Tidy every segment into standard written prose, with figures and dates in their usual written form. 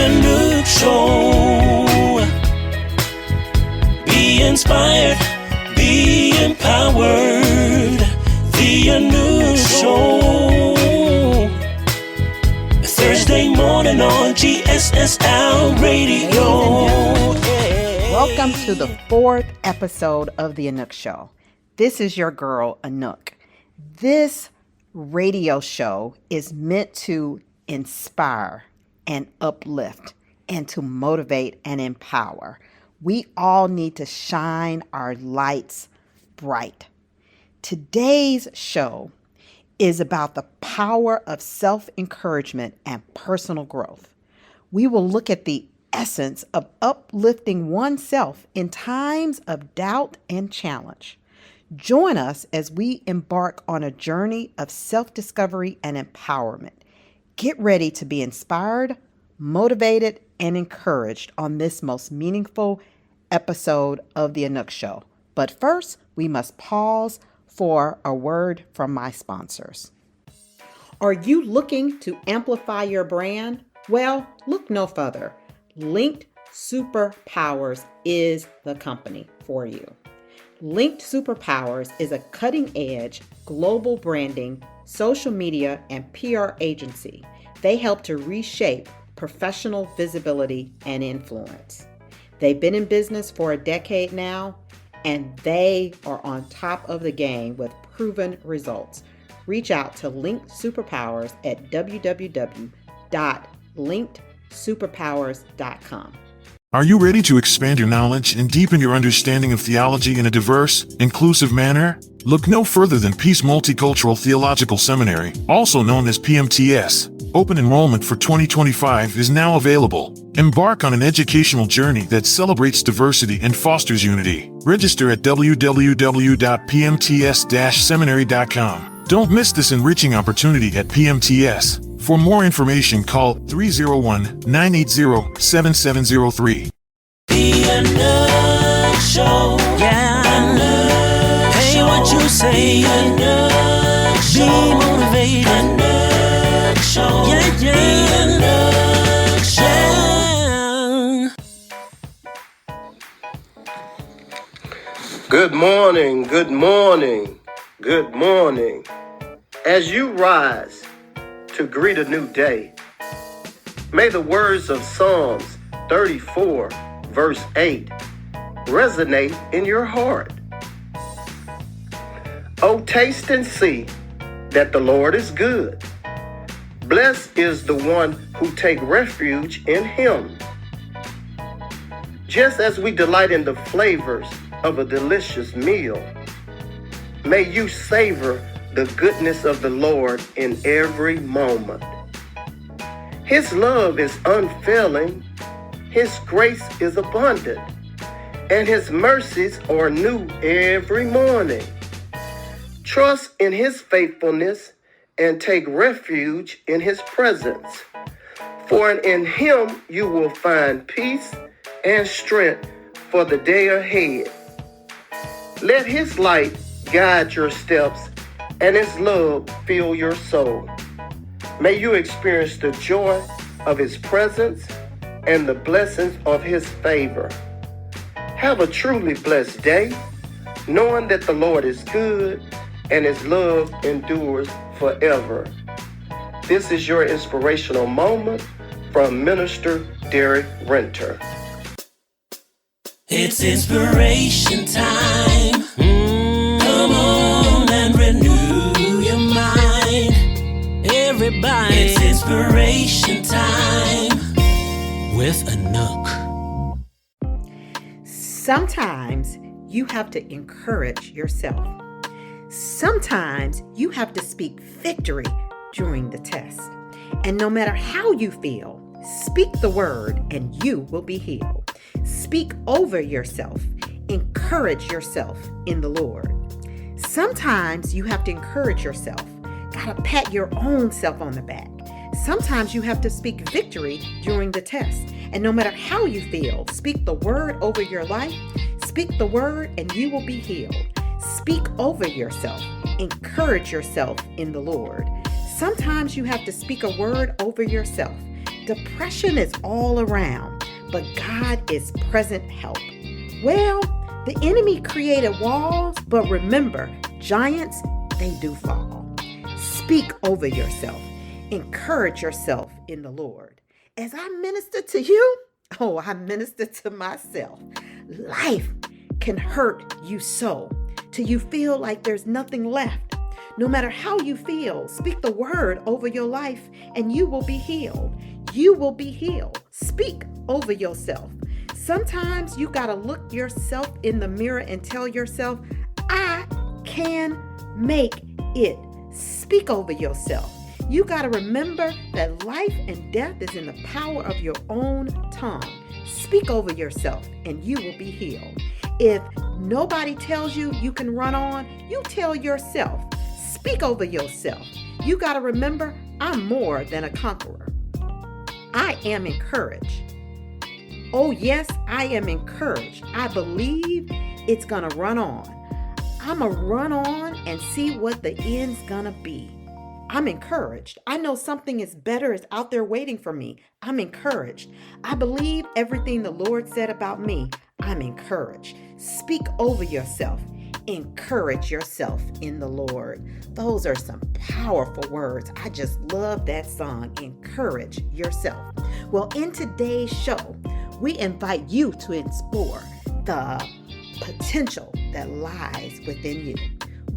Anouk Show. Be inspired, be empowered. The Anouk Show. Thursday morning on GSSL Radio. Welcome to the 4th episode of the Anouk Show. This is your girl, Anouk. This radio show is meant to inspire and uplift and to motivate and empower. We all need to shine our lights bright. Today's show is about the power of self-encouragement and personal growth. We will look at the essence of uplifting oneself in times of doubt and challenge. Join us as we embark on a journey of self-discovery and empowerment. Get ready to be inspired, motivated, and encouraged on this most meaningful episode of the Anouk Show. But first, we must pause for a word from my sponsors. Are you looking to amplify your brand? Well, look no further. Linked Superpowers is the company for you. Linked Superpowers is a cutting-edge global branding, social media, and PR agency. They help to reshape professional visibility and influence. They've been in business for a decade now, and they are on top of the game with proven results. Reach out to Linked Superpowers at www.linkedsuperpowers.com. Are you ready to expand your knowledge and deepen your understanding of theology in a diverse, inclusive manner? Look no further than Peace Multicultural Theological Seminary, also known as PMTS. Open enrollment for 2025 is now available. Embark on an educational journey that celebrates diversity and fosters unity. Register at www.pmts-seminary.com. Don't miss this enriching opportunity at PMTS. For more information, call 301-980-7703. The Anouk Show. Yeah. Anouk Hey, Show. What you say? Anouk Show. Be motivated. Anouk Show. Yeah, yeah. The Anouk Show. Good morning, good morning, good morning. As you rise to greet a new day, may the words of Psalms 34, verse 8 resonate in your heart. Oh, taste and see that the Lord is good. Blessed is the one who take refuge in him. Just as we delight in the flavors of a delicious meal, may you savor the goodness of the Lord in every moment. His love is unfailing, His grace is abundant, and His mercies are new every morning. Trust in His faithfulness and take refuge in His presence, for in Him you will find peace and strength for the day ahead. Let His light guide your steps and His love fill your soul. May you experience the joy of His presence and the blessings of His favor. Have a truly blessed day, knowing that the Lord is good and His love endures forever. This is your inspirational moment from Minister Derek Renter. It's inspiration time. Come on and renew your mind. Everybody, it's inspiration time with Anouk. Sometimes you have to encourage yourself. Sometimes you have to speak victory during the test. And no matter how you feel, speak the word and you will be healed. Speak over yourself. Encourage yourself in the Lord. Sometimes you have to encourage yourself. Gotta pat your own self on the back. Sometimes you have to speak victory during the test. And no matter how you feel, speak the word over your life. Speak the word and you will be healed. Speak over yourself. Encourage yourself in the Lord. Sometimes you have to speak a word over yourself. Depression is all around, but God is present help. Well, the enemy created walls, but remember, giants, they do fall. Speak over yourself. Encourage yourself in the Lord. As I minister to you, I minister to myself. Life can hurt you so, till you feel like there's nothing left. No matter how you feel, speak the word over your life and you will be healed. You will be healed. Speak over yourself. Sometimes you got to look yourself in the mirror and tell yourself, I can make it. Speak over yourself. You got to remember that life and death is in the power of your own tongue. Speak over yourself and you will be healed. If nobody tells you you can run on, you tell yourself. Speak over yourself. You got to remember, I'm more than a conqueror. I am encouraged. Oh, yes, I am encouraged. I believe it's going to run on. I'm going to run on and see what the end's going to be. I'm encouraged. I know something is better is out there waiting for me. I'm encouraged. I believe everything the Lord said about me. I'm encouraged. Speak over yourself. Encourage yourself in the Lord. Those are some powerful words. I just love that song, Encourage Yourself. Well, in today's show, we invite you to explore the potential that lies within you,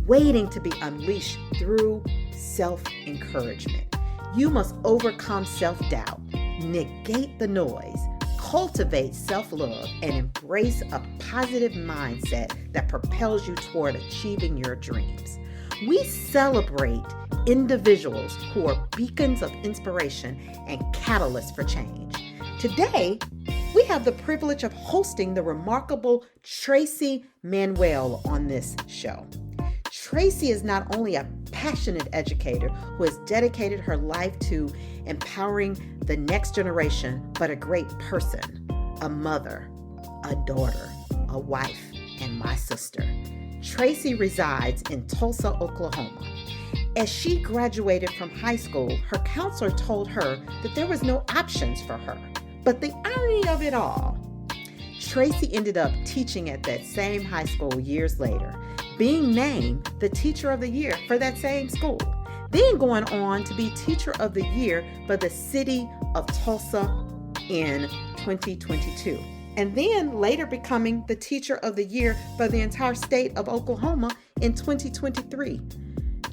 waiting to be unleashed through self-encouragement. You must overcome self-doubt, negate the noise, cultivate self-love, and embrace a positive mindset that propels you toward achieving your dreams. We celebrate individuals who are beacons of inspiration and catalysts for change. Today, we have the privilege of hosting the remarkable Tracys Manuel on this show. Tracy is not only a passionate educator who has dedicated her life to empowering the next generation, but a great person, a mother, a daughter, a wife, and my sister. Tracy resides in Tulsa, Oklahoma. As she graduated from high school, her counselor told her that there was no options for her. But the irony of it all, Tracy ended up teaching at that same high school years later, being named the Teacher of the Year for that same school, then going on to be Teacher of the Year for the city of Tulsa in 2022, and then later becoming the Teacher of the Year for the entire state of Oklahoma in 2023.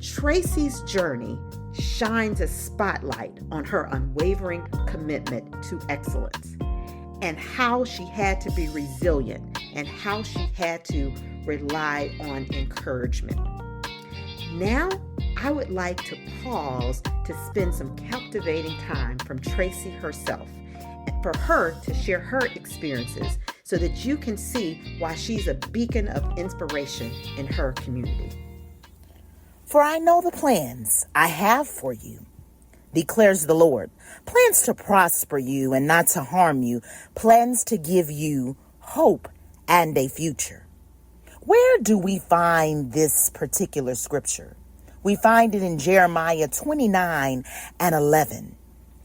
Tracy's journey shines a spotlight on her unwavering commitment to excellence and how she had to be resilient and how she had to rely on encouragement. Now, I would like to pause to spend some captivating time from Tracy herself and for her to share her experiences so that you can see why she's a beacon of inspiration in her community. For I know the plans I have for you, declares the Lord. Plans to prosper you and not to harm you. Plans to give you hope and a future. Where do we find this particular scripture? We find it in Jeremiah 29:11.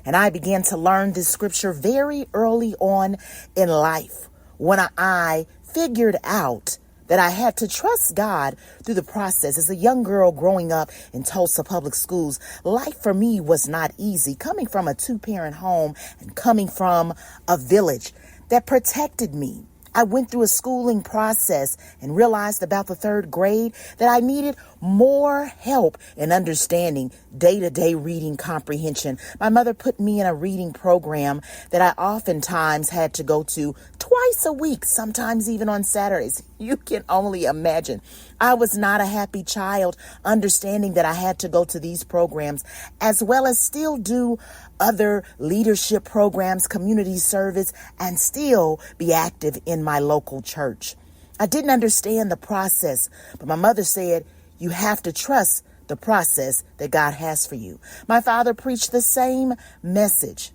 And I began to learn this scripture very early on in life when I figured out that I had to trust God through the process. As a young girl growing up in Tulsa public schools, life for me was not easy. Coming from a 2-parent home and coming from a village that protected me, I went through a schooling process and realized about the 3rd grade that I needed more help in understanding day-to-day reading comprehension. My mother put me in a reading program that I oftentimes had to go to twice a week, sometimes even on Saturdays. You can only imagine. I was not a happy child, understanding that I had to go to these programs as well as still do other leadership programs, community service, and still be active in my local church. I didn't understand the process, but my mother said, you have to trust the process that God has for you. My father preached the same message.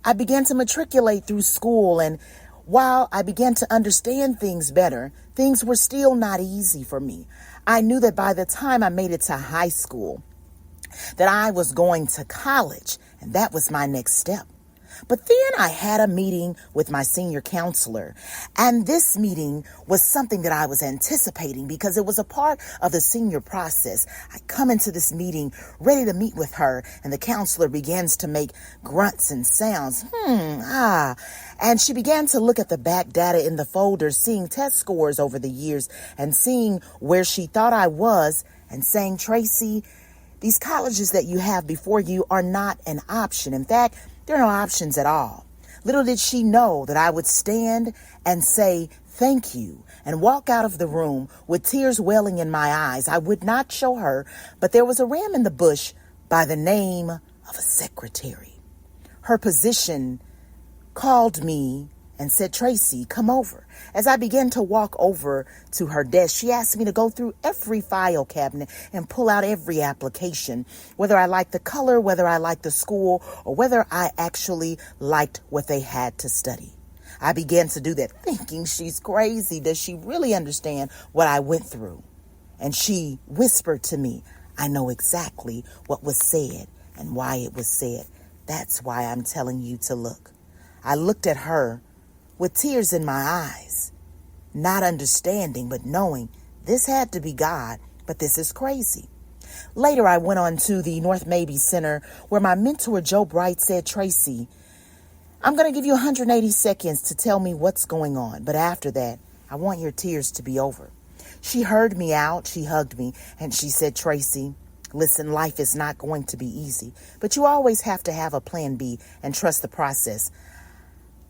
I began to matriculate through school, and while I began to understand things better, things were still not easy for me. I knew that by the time I made it to high school, that I was going to college, and that was my next step. But then I had a meeting with my senior counselor, and this meeting was something that I was anticipating because it was a part of the senior process. I come into this meeting ready to meet with her, and the counselor begins to make grunts and sounds. And she began to look at the back data in the folder, seeing test scores over the years and seeing where she thought I was and saying, Tracy, these colleges that you have before you are not an option. In fact, there are no options at all. Little did she know that I would stand and say, thank you, and walk out of the room with tears welling in my eyes. I would not show her, but there was a ram in the bush by the name of a secretary. Her position called me and said, Tracy, come over. As I began to walk over to her desk, she asked me to go through every file cabinet and pull out every application, whether I liked the color, whether I liked the school, or whether I actually liked what they had to study. I began to do that thinking, she's crazy. Does she really understand what I went through? And she whispered to me, I know exactly what was said and why it was said. That's why I'm telling you to look. I looked at her with tears in my eyes, not understanding, but knowing this had to be God, but this is crazy. Later, I went on to the North Mabee Center where my mentor, Joe Bright, said, Tracy, I'm going to give you 180 seconds to tell me what's going on. But after that, I want your tears to be over. She heard me out. She hugged me and she said, Tracy, listen, life is not going to be easy, but you always have to have a plan B and trust the process.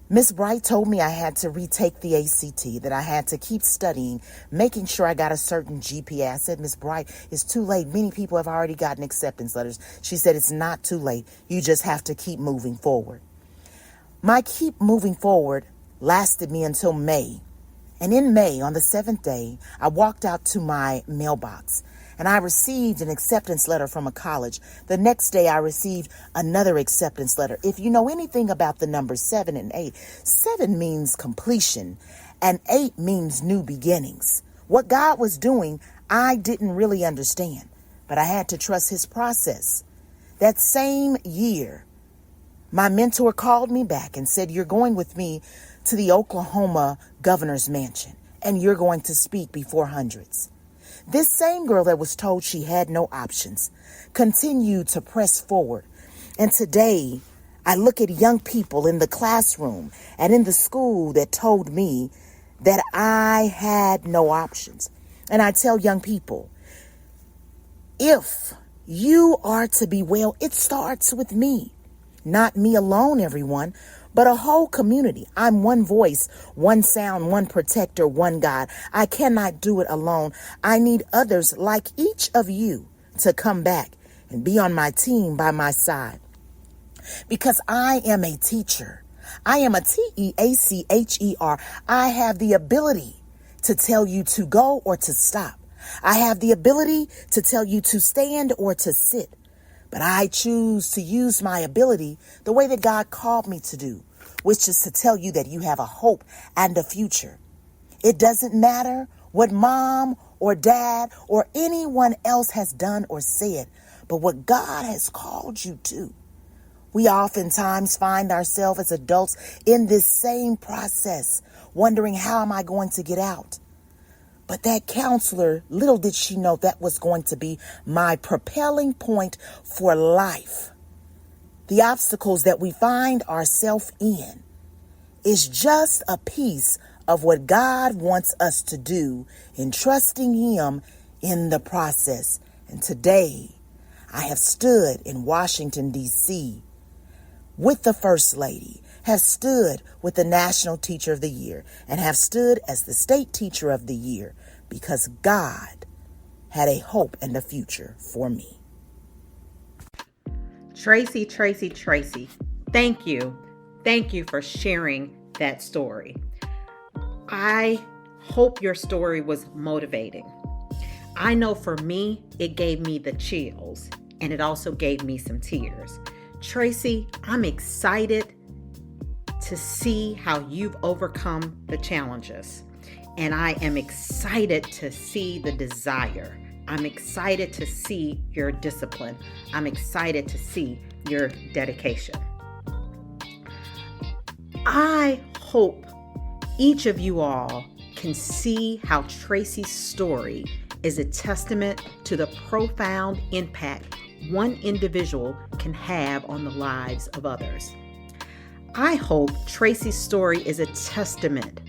Miss Bright told me I had to retake the ACT, that I had to keep studying, making sure I got a certain GPA. I said, Miss Bright, it's too late. Many people have already gotten acceptance letters. She said, it's not too late. You just have to keep moving forward. My keep moving forward lasted me until May. And in May, on the 7th day, I walked out to my mailbox and I received an acceptance letter from a college. The next day, I received another acceptance letter. If you know anything about the numbers 7 and 8, 7 means completion and 8 means new beginnings. What God was doing, I didn't really understand, but I had to trust his process. That same year, my mentor called me back and said, you're going with me to the Oklahoma governor's mansion and you're going to speak before hundreds. This same girl that was told she had no options continued to press forward. And today, I look at young people in the classroom and in the school that told me that I had no options. And I tell young people, if you are to be well, it starts with me. Not me alone, everyone, but a whole community. I'm one voice, one sound, one protector, one God. I cannot do it alone. I need others like each of you to come back and be on my team by my side. Because I am a teacher. I am a TEACHER. I have the ability to tell you to go or to stop. I have the ability to tell you to stand or to sit. But I choose to use my ability the way that God called me to do, which is to tell you that you have a hope and a future. It doesn't matter what mom or dad or anyone else has done or said, but what God has called you to. We oftentimes find ourselves as adults in this same process, wondering, how am I going to get out? But that counselor, little did she know that was going to be my propelling point for life. The obstacles that we find ourselves in is just a piece of what God wants us to do in trusting him in the process. And today, I have stood in Washington, D.C. with the First Lady, have stood with the National Teacher of the Year, and have stood as the State Teacher of the Year because God had a hope and a future for me. Tracy, thank you. Thank you for sharing that story. I hope your story was motivating. I know for me, it gave me the chills, and it also gave me some tears. Tracy, I'm excited to see how you've overcome the challenges. And I am excited to see the desire. I'm excited to see your discipline. I'm excited to see your dedication. I hope each of you all can see how Tracys story is a testament to the profound impact one individual can have on the lives of others. I hope Tracys story is a testament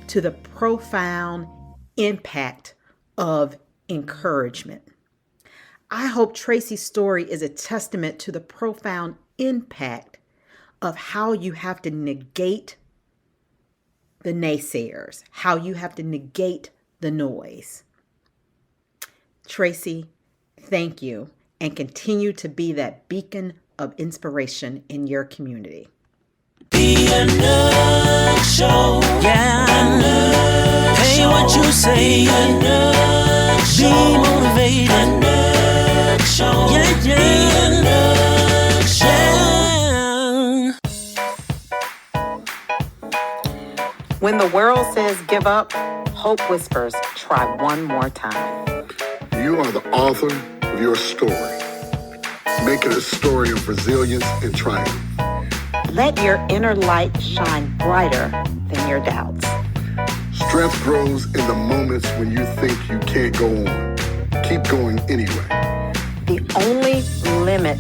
to the profound impact of encouragement. I hope Tracys story is a testament to the profound impact of how you have to negate the naysayers, how you have to negate the noise. Tracey, thank you, and continue to be that beacon of inspiration in your community. The Anouk Show. Yeah. Anouk Hey, Show. What you say? Anouk Show. Be motivated. Anouk Show. Yeah, yeah. The Anouk Show. When the world says give up, hope whispers, try one more time. You are the author of your story. Make it a story of resilience and triumph. Let your inner light shine brighter than your doubts. Strength grows in the moments when you think you can't go on. Keep going anyway. The only limit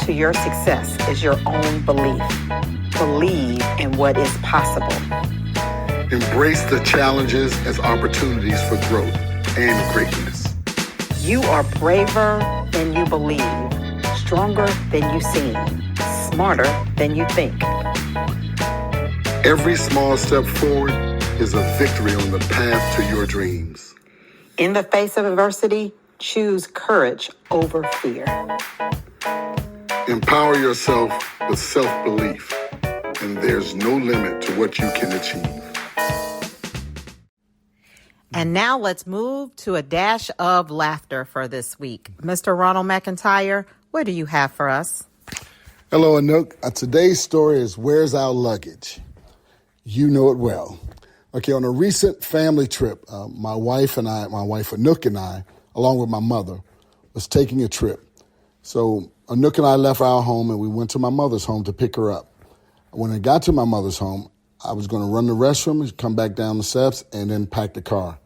to your success is your own belief. Believe in what is possible. Embrace the challenges as opportunities for growth and greatness. You are braver than you believe, stronger than you seem, smarter than you think. Every small step forward is a victory on the path to your dreams. In the face of adversity, choose courage over fear. Empower yourself with self-belief, and there's no limit to what you can achieve. And now let's move to a dash of laughter for this week. Mr. Ronald McIntyre, what do you have for us? Hello, Anouk. Today's story is Where's Our Luggage? You know it well. Okay, on a recent family trip, my wife Anouk and I, along with my mother, was taking a trip. So Anouk and I left our home and we went to my mother's home to pick her up. When I got to my mother's home, I was going to run the restroom, come back down the steps, and then pack the car.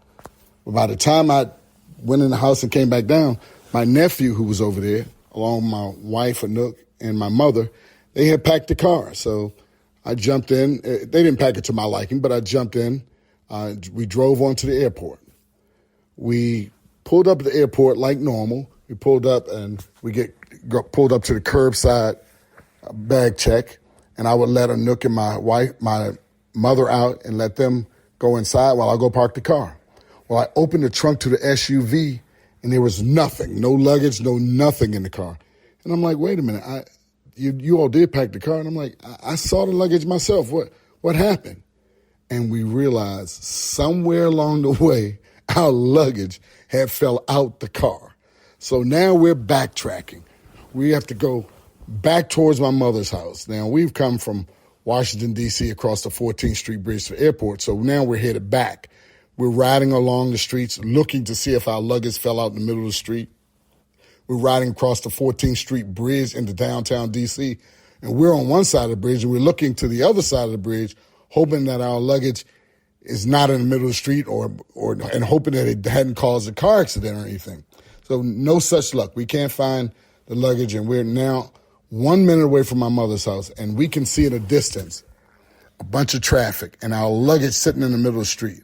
But by the time I went in the house and came back down, my nephew, who was over there, along with my wife, Anouk, and my mother, they had packed the car. So I jumped in. They didn't pack it to my liking, but I jumped in. We drove on to the airport. We pulled up at the airport like normal. We pulled up and got pulled up to the curbside bag check. And I would let Anouk and my mother out and let them go inside while I go park the car. Well, I opened the trunk to the SUV and there was nothing, no luggage, no nothing in the car. And I'm like, wait a minute, you all did pack the car? And I'm like, I saw the luggage myself. What happened? And we realized somewhere along the way, our luggage had fell out the car. So now we're backtracking. We have to go back towards my mother's house. Now, we've come from Washington, D.C. across the 14th Street Bridge to the airport, so now we're headed back. We're riding along the streets looking to see if our luggage fell out in the middle of the street. We're riding across the 14th Street Bridge into downtown D.C., and we're on one side of the bridge, and we're looking to the other side of the bridge, hoping that our luggage is not in the middle of the street and hoping that it hadn't caused a car accident or anything. So no such luck. We can't find the luggage, and we're now 1 minute away from my mother's house, and we can see in the distance a bunch of traffic and our luggage sitting in the middle of the street.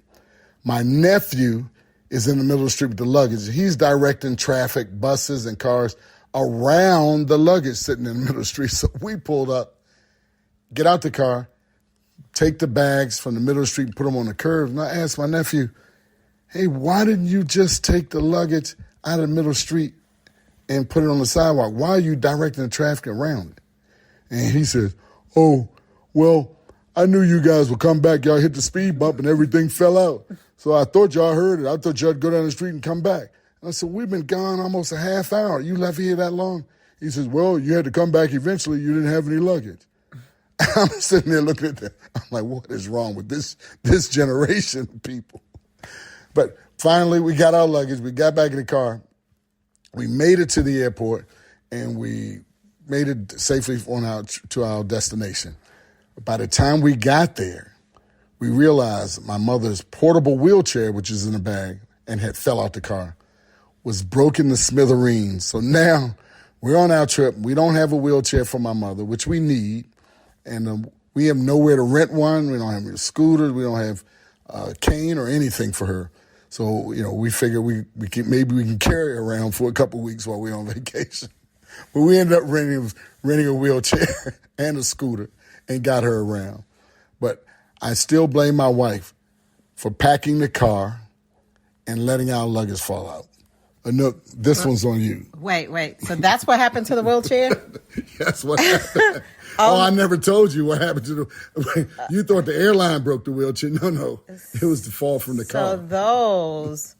My nephew is in the middle of the street with the luggage. He's directing traffic, buses and cars around the luggage sitting in the middle of the street. So we pulled up, get out the car, take the bags from the middle of the street and put them on the curb. And I asked my nephew, hey, why didn't you just take the luggage out of the middle of the street and put it on the sidewalk? Why are you directing the traffic around it? And he said, oh, well, I knew you guys would come back. Y'all hit the speed bump and everything fell out. So I thought y'all heard it. I thought y'all'd go down the street and come back. And I said, we've been gone almost a half hour. You left here that long? He says, well, you had to come back eventually. You didn't have any luggage. I'm sitting there looking at that. I'm like, what is wrong with this generation of people? But finally, we got our luggage. We got back in the car. We made it to the airport, and we made it safely to our destination. By the time we got there, we realized my mother's portable wheelchair, which is in a bag and had fell out the car, was broken to smithereens. So now we're on our trip. We don't have a wheelchair for my mother, which we need. And we have nowhere to rent one. We don't have a scooter. We don't have a cane or anything for her. So, we figure maybe we can carry her around for a couple of weeks while we're on vacation. But we ended up renting a wheelchair and a scooter and got her around. But I still blame my wife for packing the car and letting our luggage fall out. Anouk, this one's on you. Wait. So that's what happened to the wheelchair? That's what happened. I never told you what happened to the... You thought the airline broke the wheelchair. No. It was the fall from the car. So those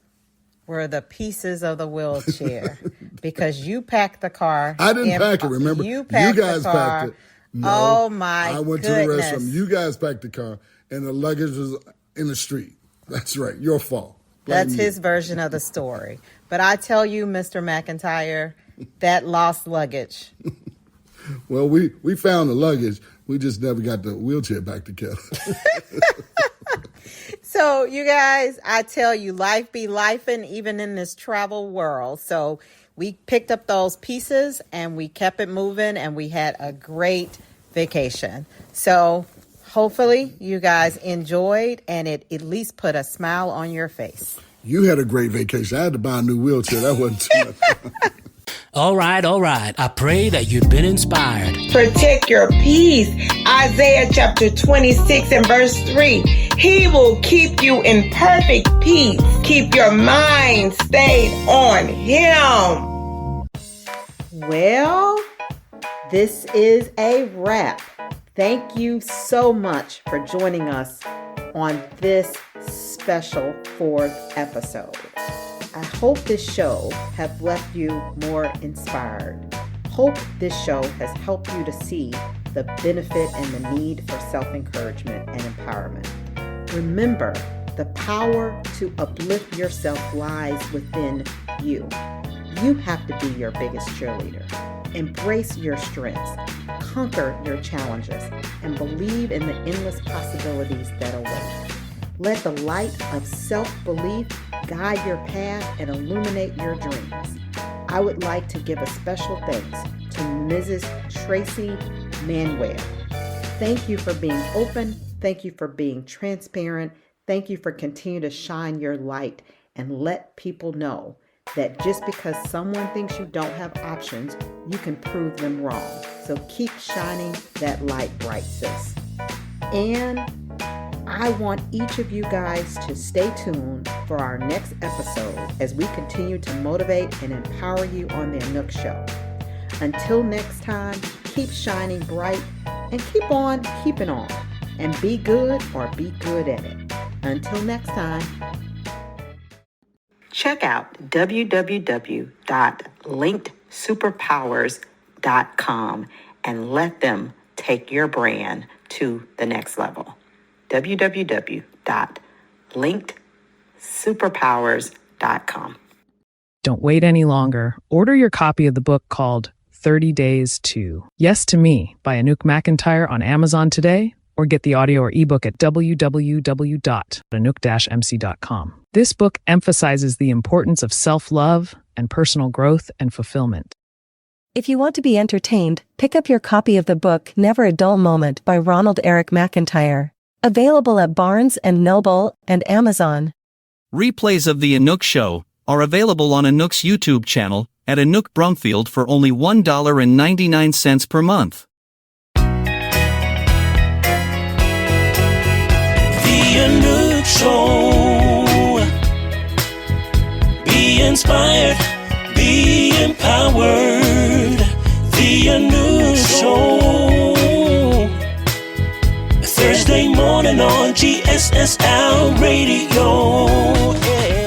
were the pieces of the wheelchair because you packed the car. I didn't pack it, remember? You guys packed it. No, oh, my I went goodness. to the restroom. You guys packed the car, and the luggage was in the street. That's right. Your fault. That's his version of the story. But I tell you, Mr. McIntyre, that lost luggage. Well, we found the luggage. We just never got the wheelchair back together. So, you guys, I tell you, life be lifing even in this travel world. So we picked up those pieces and we kept it moving and we had a great vacation. So hopefully you guys enjoyed and it at least put a smile on your face. You had a great vacation. I had to buy a new wheelchair. That wasn't too much. All right. I pray that you've been inspired. Protect your peace. Isaiah chapter 26 and verse 3. He will keep you in perfect peace. Keep your mind stayed on him. Well, this is a wrap. Thank you so much for joining us on this special 4th episode. I hope this show has left you more inspired. Hope this show has helped you to see the benefit and the need for self-encouragement and empowerment. Remember, the power to uplift yourself lies within you. You have to be your biggest cheerleader. Embrace your strengths, conquer your challenges, and believe in the endless possibilities that await. Let the light of self-belief guide your path and illuminate your dreams. I would like to give a special thanks to Mrs. Tracey Manuel. Thank you for being open. Thank you for being transparent. Thank you for continuing to shine your light and let people know that just because someone thinks you don't have options, you can prove them wrong. So keep shining that light bright, sis. And I want each of you guys to stay tuned for our next episode as we continue to motivate and empower you on the Anouk Show. Until next time, keep shining bright and keep on keeping on and be good or be good at it. Until next time. Check out www.linkedsuperpowers.com and let them take your brand to the next level. www.linkedsuperpowers.com. Don't wait any longer. Order your copy of the book called 30 Days to Yes to Me by Anouk McIntyre on Amazon today, or get the audio or ebook at www.anouk-mc.com. This book emphasizes the importance of self-love and personal growth and fulfillment. If you want to be entertained, pick up your copy of the book Never a Dull Moment by Ronald Eric McIntyre. Available at Barnes & Noble and Amazon. Replays of The Anouk Show are available on Anouk's YouTube channel at Anouk Brumfield for only $1.99 per month. The Anouk Show. Be inspired, be empowered. The Anouk Show. Thursday morning on GSSL Radio. Yeah.